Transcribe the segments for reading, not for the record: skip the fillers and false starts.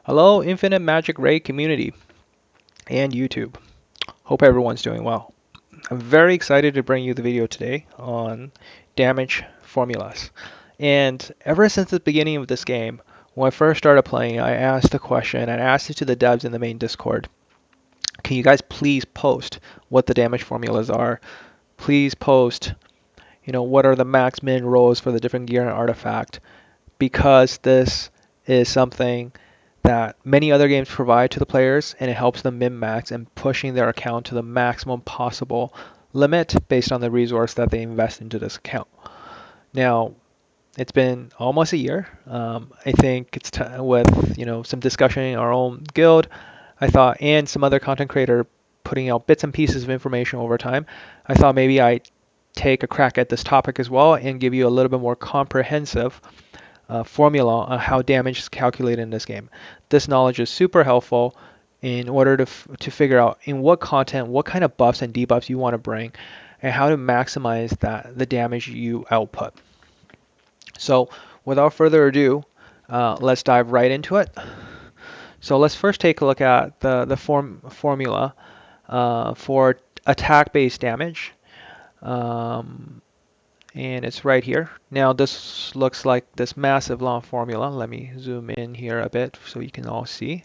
Hello, Infinite Magicraid community and YouTube. Hope everyone's doing well. I'm very excited to bring you the video today on damage formulas. And ever since the beginning of this game, when I first started playing, I asked the question, and I asked it to the devs in the main Discord. Can you guys please post what the damage formulas are? Please post, what are the max min rolls for the different gear and artifact? Because this is something that many other games provide to the players, and it helps them min-max and pushing their account to the maximum possible limit based on the resource that they invest into this account. Now, it's been almost a year. I think it's with some discussion in our own guild, I thought, and some other content creator putting out bits and pieces of information over time. I thought maybe I'd take a crack at this topic as well and give you a little bit more comprehensive formula on how damage is calculated in this game. This knowledge is super helpful in order to figure out in what content, what kind of buffs and debuffs you want to bring, and how to maximize the damage you output. So without further ado, let's dive right into it. So let's first take a look at the formula for attack-based damage. And it's right here. Now this looks like this massive long formula. Let me zoom in here a bit so you can all see.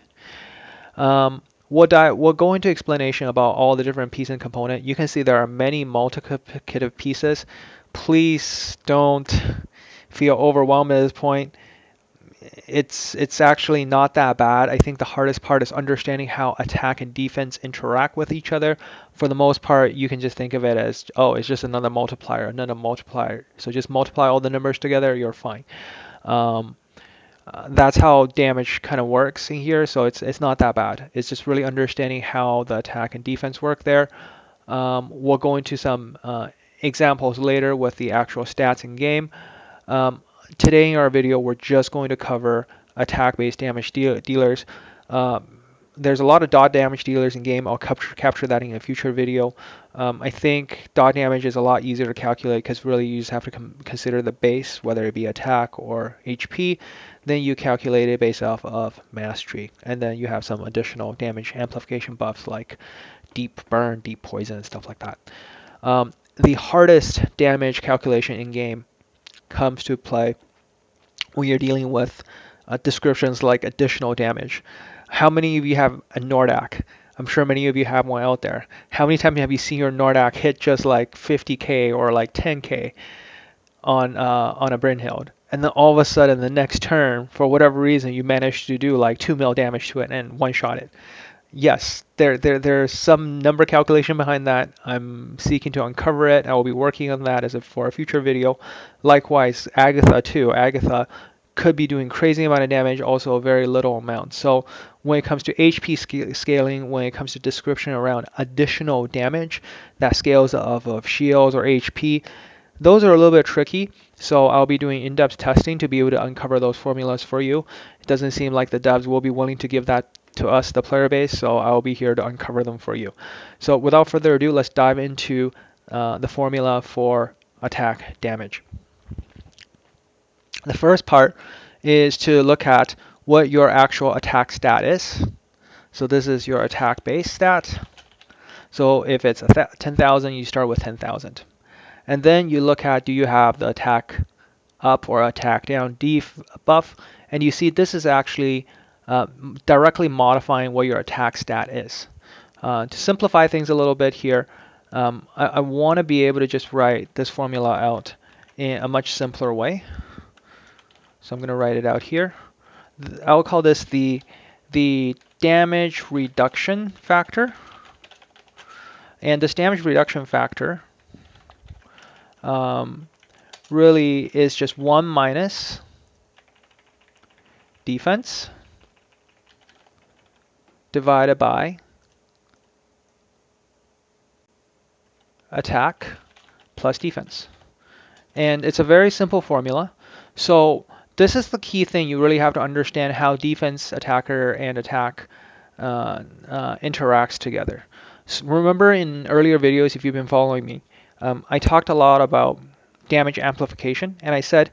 We'll go into explanation about all the different pieces and component. You can see there are many multiplicative pieces. Please don't feel overwhelmed at this point. It's actually not that bad. I think the hardest part is understanding how attack and defense interact with each other. For the most part, you can just think of it as, oh, it's just another multiplier. So just multiply all the numbers together, you're fine. That's how damage kind of works in here, so it's not that bad. It's just really understanding how the attack and defense work there. We'll go into some examples later with the actual stats in game. Today in our video, we're just going to cover attack-based damage dealers. There's a lot of dot damage dealers in game. I'll capture that in a future video. I think dot damage is a lot easier to calculate because really you just have to consider the base, whether it be attack or HP. Then you calculate it based off of mastery. And then you have some additional damage amplification buffs like deep burn, deep poison, and stuff like that. The hardest damage calculation in game comes to play when you're dealing with descriptions like additional damage. How many of you have a Nordak? I'm sure many of you have one out there. How many times have you seen your Nordak hit just like 50k or like 10k on a Brynhild? And then all of a sudden, the next turn, for whatever reason, you manage to do like 2 mil damage to it and one-shot it. Yes, there's some number calculation behind that. I'm seeking to uncover it. I will be working on that for a future video. Likewise, Agatha too. Agatha could be doing crazy amount of damage, also a very little amount. So when it comes to HP scaling, when it comes to description around additional damage that scales of shields or HP, those are a little bit tricky. So I'll be doing in-depth testing to be able to uncover those formulas for you. It doesn't seem like the devs will be willing to give that to us, the player base, so I'll be here to uncover them for you. So without further ado, let's dive into the formula for attack damage. The first part is to look at what your actual attack stat is. So this is your attack base stat. So if it's 10,000, you start with 10,000. And then you look at, do you have the attack up or attack down buff? And you see this is actually directly modifying what your attack stat is. To simplify things a little bit here, I want to be able to just write this formula out in a much simpler way. So I'm going to write it out here. I'll call this the damage reduction factor. And this damage reduction factor really is just 1 minus defense divided by attack plus defense. And it's a very simple formula. So this is the key thing. You really have to understand how defense, attacker, and attack interacts together. So remember in earlier videos, if you've been following me, I talked a lot about damage amplification, and I said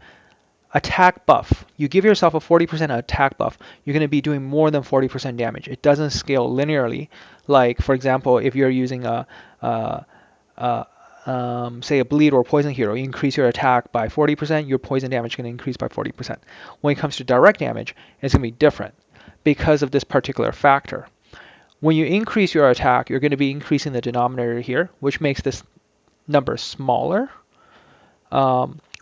attack buff. You give yourself a 40% attack buff, you're going to be doing more than 40% damage. It doesn't scale linearly. Like, for example, if you're using a, a say a bleed or poison hero, you increase your attack by 40%, your poison damage is going to increase by 40%. When it comes to direct damage, it's going to be different because of this particular factor. When you increase your attack, you're going to be increasing the denominator here, which makes this number smaller,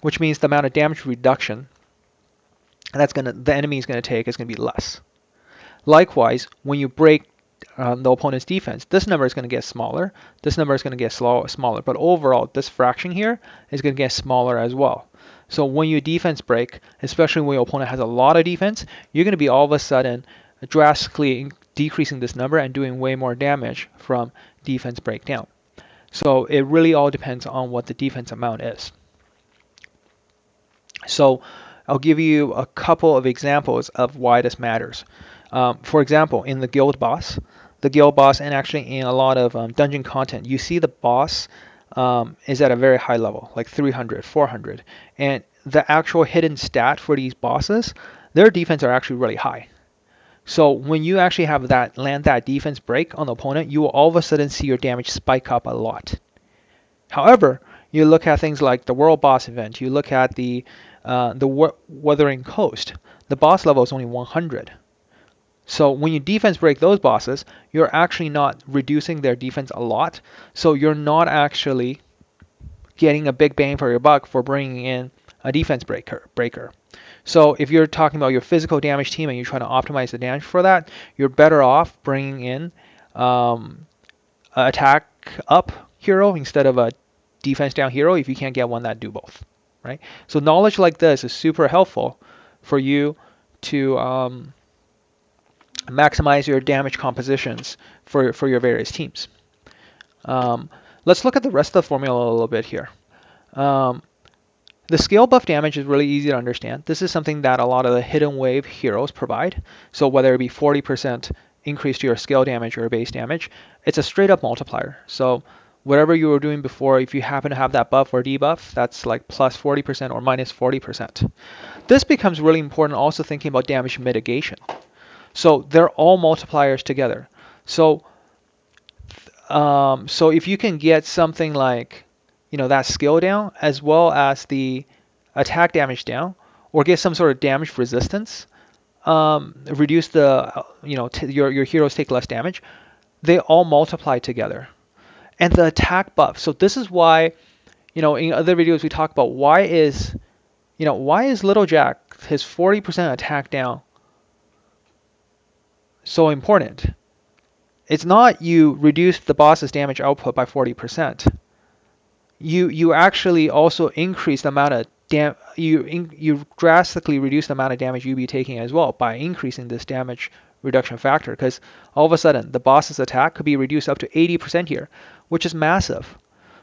which means the amount of damage reduction the enemy is going to take is going to be less. Likewise, when you break the opponent's defense, this number is going to get smaller, this number is going to get smaller, but overall this fraction here is going to get smaller as well. So when you defense break, especially when your opponent has a lot of defense, you're going to be all of a sudden drastically decreasing this number and doing way more damage from defense breakdown. So it really all depends on what the defense amount is. So I'll give you a couple of examples of why this matters. For example, in the guild boss, and actually in a lot of dungeon content, you see the boss is at a very high level, like 300, 400, and the actual hidden stat for these bosses, their defense are actually really high. So when you actually have land that defense break on the opponent, you will all of a sudden see your damage spike up a lot. However, you look at things like the World Boss event, you look at the Wuthering Coast, the boss level is only 100. So when you defense break those bosses, you're actually not reducing their defense a lot. So you're not actually getting a big bang for your buck for bringing in a defense breaker. So if you're talking about your physical damage team and you're trying to optimize the damage for that, you're better off bringing in an attack up hero instead of a defense down hero if you can't get one that do both, right? So knowledge like this is super helpful for you to maximize your damage compositions for your various teams. Let's look at the rest of the formula a little bit here. The scale buff damage is really easy to understand. This is something that a lot of the hidden wave heroes provide. So whether it be 40% increase to your scale damage or base damage, it's a straight up multiplier. So whatever you were doing before, if you happen to have that buff or debuff, that's like plus 40% or minus 40%. This becomes really important also thinking about damage mitigation. So they're all multipliers together. So if you can get something like, that skill down as well as the attack damage down, or get some sort of damage resistance, reduce the, your heroes take less damage, they all multiply together. And the attack buff. So this is why, in other videos we talk about why is Little Jack, his 40% attack down so important. It's not you reduce the boss's damage output by 40%. You actually also increase the amount of you drastically reduce the amount of damage you be taking as well by increasing this damage reduction factor, because all of a sudden the boss's attack could be reduced up to 80% here, which is massive.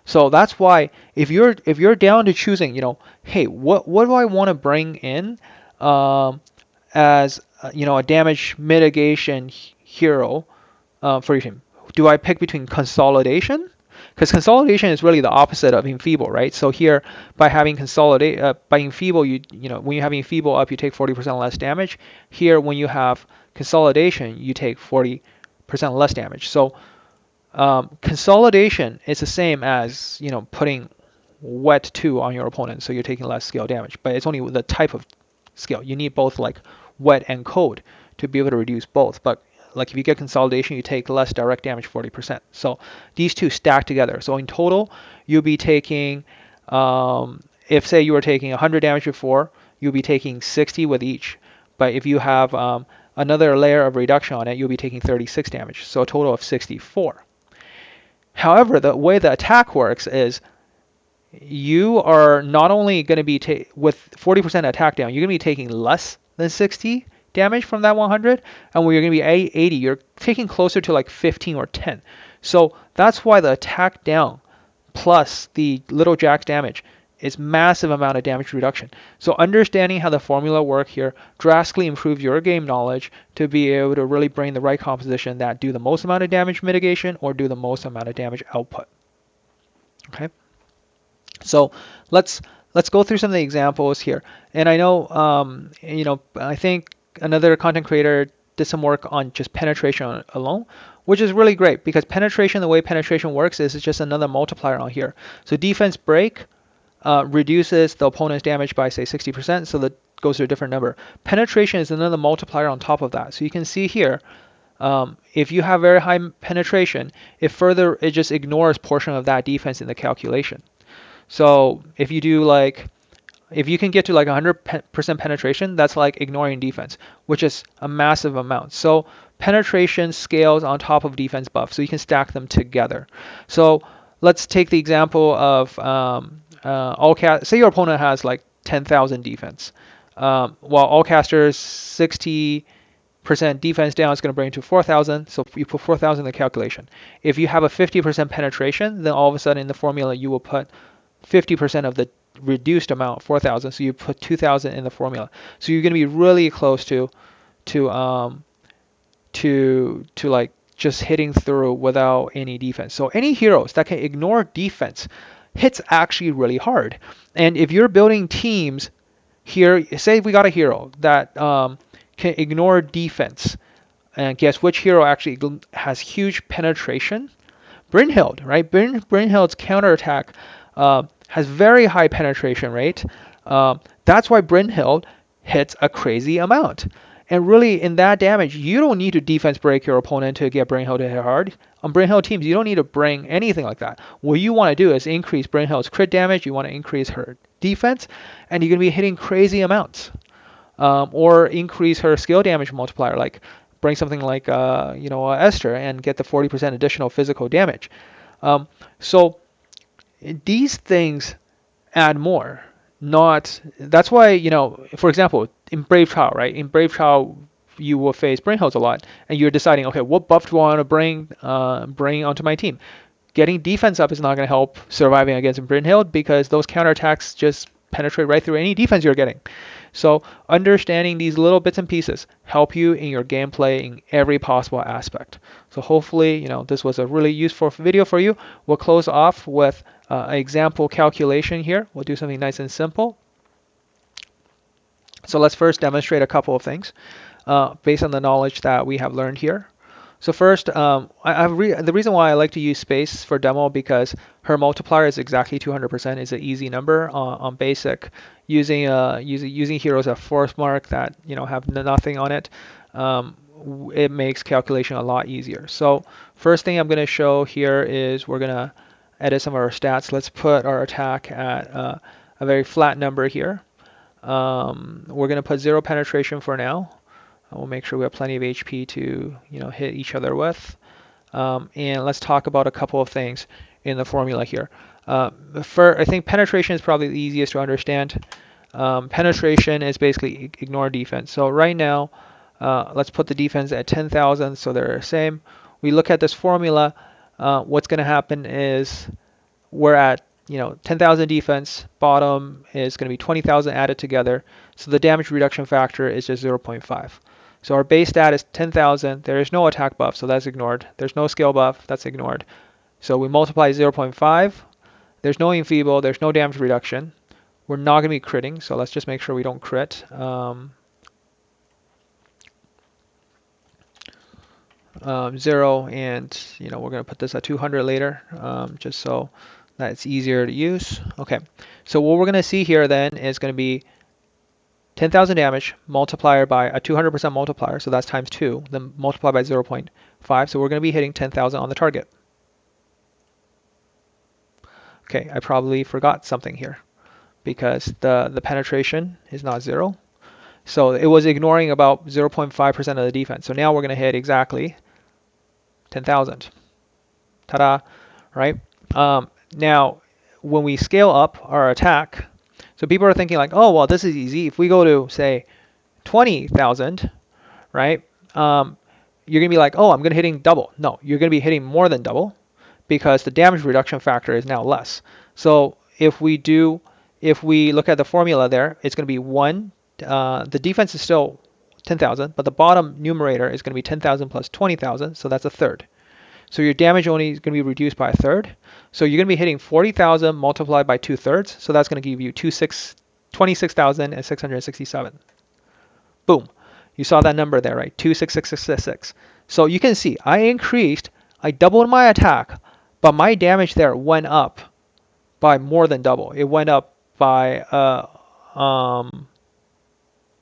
So that's why if you're down to choosing, hey, what do I want to bring in as a damage mitigation hero for your team? Do I pick between consolidation? Because consolidation is really the opposite of enfeeble, right? So here, by having by enfeeble, when you have enfeeble up, you take 40% less damage. Here, when you have consolidation, you take 40% less damage. So consolidation is the same as putting wet 2 on your opponent, so you're taking less scale damage. But it's only the type of scale. You need both like wet and cold to be able to reduce both. But like if you get consolidation, you take less direct damage, 40%. So these two stack together. So in total, you'll be taking, if say you were taking 100 damage before, you'll be taking 60 with each. But if you have another layer of reduction on it, you'll be taking 36 damage. So a total of 64. However, the way the attack works is you are not only going to be, with 40% attack down, you're going to be taking less than 60 damage from that 100, and when you're going to be 80, you're taking closer to like 15 or 10. So that's why the attack down plus the Little Jack's damage is massive amount of damage reduction. So understanding how the formula work here drastically improves your game knowledge to be able to really bring the right composition that do the most amount of damage mitigation or do the most amount of damage output. Okay. So let's let's go through some of the examples here. And I know, I think another content creator did some work on just penetration alone, which is really great because penetration, the way penetration works is it's just another multiplier on here. So defense break reduces the opponent's damage by say 60%, so that goes to a different number. Penetration is another multiplier on top of that. So you can see here, if you have very high penetration, it just ignores portion of that defense in the calculation. So if you do if you can get to like 100% penetration, that's like ignoring defense, which is a massive amount. So penetration scales on top of defense buff, so you can stack them together. So let's take the example of say your opponent has like 10,000 defense, while all casters 60% defense down is going to bring it to 4,000. So you put 4,000 in the calculation. If you have a 50% penetration, then all of a sudden in the formula you will put 50% of the reduced amount, 4,000. So you put 2,000 in the formula. So you're going to be really close to like just hitting through without any defense. So any heroes that can ignore defense hits actually really hard. And if you're building teams here, say we got a hero that can ignore defense, and guess which hero actually has huge penetration? Brynhild, right? Brynhild's counterattack has very high penetration rate. That's why Brynhild hits a crazy amount. And really, in that damage, you don't need to defense break your opponent to get Brynhild to hit hard. On Brynhild teams, you don't need to bring anything like that. What you want to do is increase Brynhild's crit damage. You want to increase her defense, and you're going to be hitting crazy amounts. Or increase her skill damage multiplier, like bring something like Esther and get the 40% additional physical damage. So these things add more. That's why, for example, in Brave Child, right? In Brave Child, you will face Brynhild a lot, and you're deciding, okay, what buff do I want to bring onto my team? Getting defense up is not going to help surviving against Brynhild because those counterattacks just penetrate right through any defense you're getting. So understanding these little bits and pieces help you in your gameplay in every possible aspect. So hopefully, this was a really useful video for you. We'll close off with an example calculation here. We'll do something nice and simple. So let's first demonstrate a couple of things based on the knowledge that we have learned here. So first, the reason why I like to use space for demo because her multiplier is exactly 200%. It's an easy number on basic. Using heroes at force mark that have nothing on it, it makes calculation a lot easier. So first thing I'm going to show here is we're going to edit some of our stats. Let's put our attack at a very flat number here. We're going to put 0 penetration for now. We'll make sure we have plenty of HP to hit each other with. And let's talk about a couple of things in the formula here. I think penetration is probably the easiest to understand. Penetration is basically ignore defense. So right now, let's put the defense at 10,000 so they're the same. We look at this formula. What's going to happen is we're at 10,000 defense, bottom is going to be 20,000 added together. So the damage reduction factor is just 0.5. So our base stat is 10,000. There is no attack buff, so that's ignored. There's no skill buff, that's ignored. So we multiply 0.5. There's no enfeeble, there's no damage reduction. We're not going to be critting, so let's just make sure we don't crit. 0, and we're going to put this at 200 later, just so that it's easier to use. Okay, so what we're going to see here then is going to be 10,000 damage multiplied by a 200% multiplier, so that's times 2, then multiplied by 0.5, so we're going to be hitting 10,000 on the target. Okay, I probably forgot something here because the penetration is not 0. So it was ignoring about 0.5% of the defense. So now we're going to hit exactly 10,000. Ta-da, right? Now, when we scale up our attack, so people are thinking like, oh, well, this is easy. If we go to, say, 20,000, right, you're going to be like, oh, I'm going to hitting double. No, you're going to be hitting more than double because the damage reduction factor is now less. So if we look at the formula there, it's going to be 1. The defense is still 10,000, but the bottom numerator is going to be 10,000 plus 20,000, so that's a third. So your damage only is going to be reduced by a third. So you're going to be hitting 40,000 multiplied by 2/3. So that's going to give you 26,667. Boom. You saw that number there, right? 26666. So you can see I doubled my attack, but my damage there went up by more than double. It went up by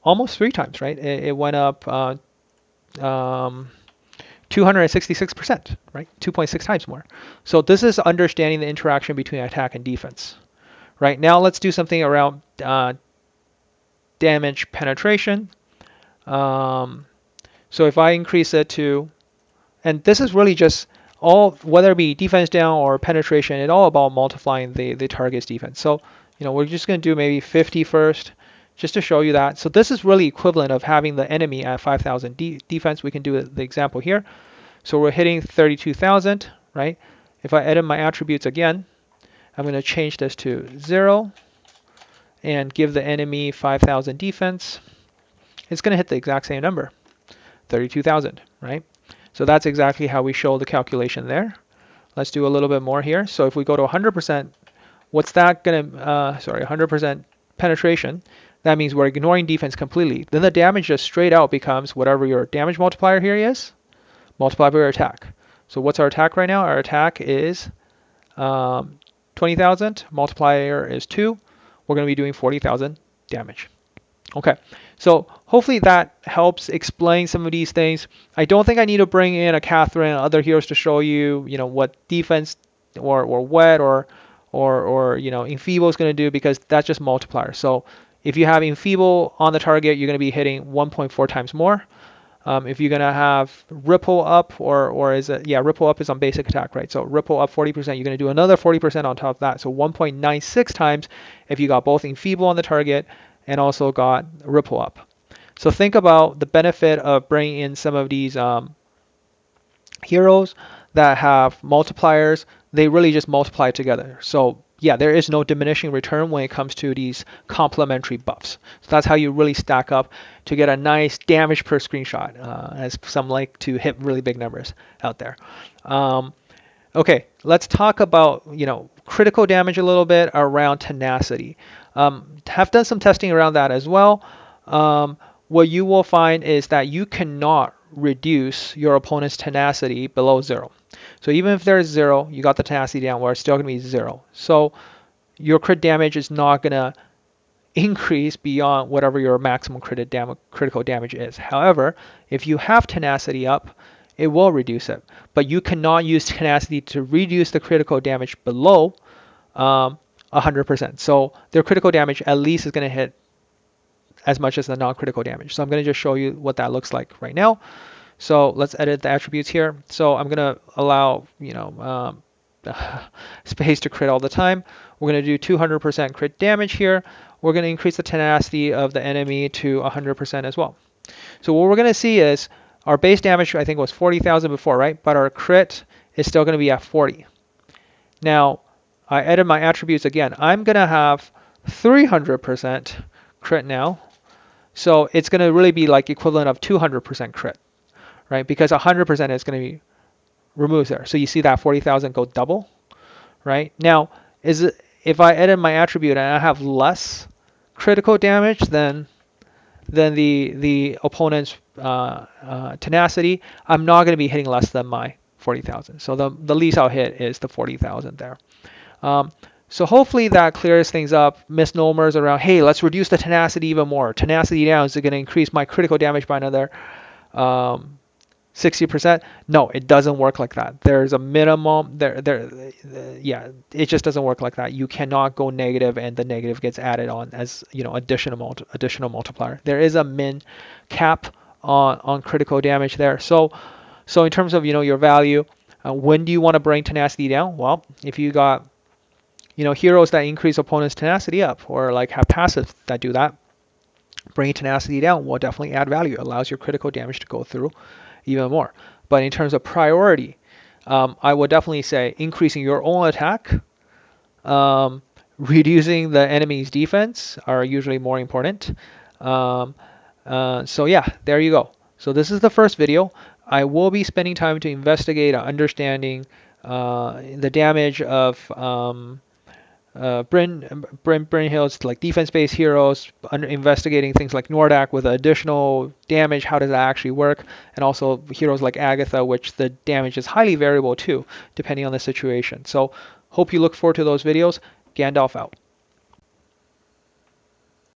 almost 3 times, right? It went up 266%, right? 2.6 times more. So this is understanding the interaction between attack and defense. Right, now let's do something around damage penetration. So if I increase it to, and this is really just all, whether it be defense down or penetration, it's all about multiplying the target's defense. So, we're just going to do maybe 50 first, just to show you that. So this is really equivalent of having the enemy at 5,000 defense. We can do the example here. So we're hitting 32,000, right? If I edit my attributes again, I'm going to change this to 0 and give the enemy 5,000 defense. It's going to hit the exact same number, 32,000, right? So that's exactly how we show the calculation there. Let's do a little bit more here. So if we go to 100%, what's that going to, 100% penetration, that means we're ignoring defense completely. Then the damage just straight out becomes whatever your damage multiplier here is, multiplied by your attack. So what's our attack right now? Our attack is 20,000, multiplier is 2. We're going to be doing 40,000 damage. Okay, so hopefully that helps explain some of these things. I don't think I need to bring in a Catherine and other heroes to show you, what defense or wet or enfeeble is going to do, because that's just multiplier. So if you have enfeeble on the target, you're going to be hitting 1.4 times more. If you're going to have ripple up, or is it, yeah, ripple up is on basic attack, right? So ripple up 40%, you're going to do another 40% on top of that. So 1.96 times if you got both enfeeble on the target and also got ripple up. So think about the benefit of bringing in some of these heroes that have multipliers. They really just multiply together. So yeah, there is no diminishing return when it comes to these complementary buffs. So that's how you really stack up to get a nice damage per screenshot, as some like to hit really big numbers out there. Okay, let's talk about critical damage a little bit around tenacity. Have done some testing around that as well. What you will find is that you cannot reduce your opponent's tenacity below 0. So even if there's 0, you got the tenacity down, where it's still going to be 0. So your crit damage is not going to increase beyond whatever your maximum critical damage is. However, if you have tenacity up, it will reduce it. But you cannot use tenacity to reduce the critical damage below 100%. So their critical damage at least is going to hit as much as the non-critical damage. So I'm going to just show you what that looks like right now. So let's edit the attributes here. So I'm going to allow space to crit all the time. We're going to do 200% crit damage here. We're going to increase the tenacity of the enemy to 100% as well. So what we're going to see is our base damage, I think, was 40,000 before, right? But our crit is still going to be at 40. Now, I edit my attributes again. I'm going to have 300% crit now. So it's going to really be like equivalent of 200% crit, right? Because 100% is going to be removed there. So you see that 40,000 go double, right? Now, if I edit my attribute and I have less critical damage than the opponent's tenacity, I'm not going to be hitting less than my 40,000. So the least I'll hit is the 40,000 there. So hopefully that clears things up. Misnomers around, hey, let's reduce the tenacity even more. Tenacity down is going to increase my critical damage by another 60%. No, it doesn't work like that. There's a minimum. Yeah, it just doesn't work like that. You cannot go negative and the negative gets added on as additional multiplier. There is a min cap on critical damage there. So in terms of your value, when do you want to bring tenacity down? Well, if you got heroes that increase opponent's tenacity up, or like have passives that do that, bringing tenacity down will definitely add value. It allows your critical damage to go through even more. But in terms of priority, I would definitely say increasing your own attack, reducing the enemy's defense are usually more important. So yeah, there you go. So this is the first video. I will be spending time to investigate understanding the damage of Brynhild's like defense-based heroes, investigating things like Nordak with additional damage. How does that actually work? And also heroes like Agatha, which the damage is highly variable too, depending on the situation. So hope you look forward to those videos. Gandalf out.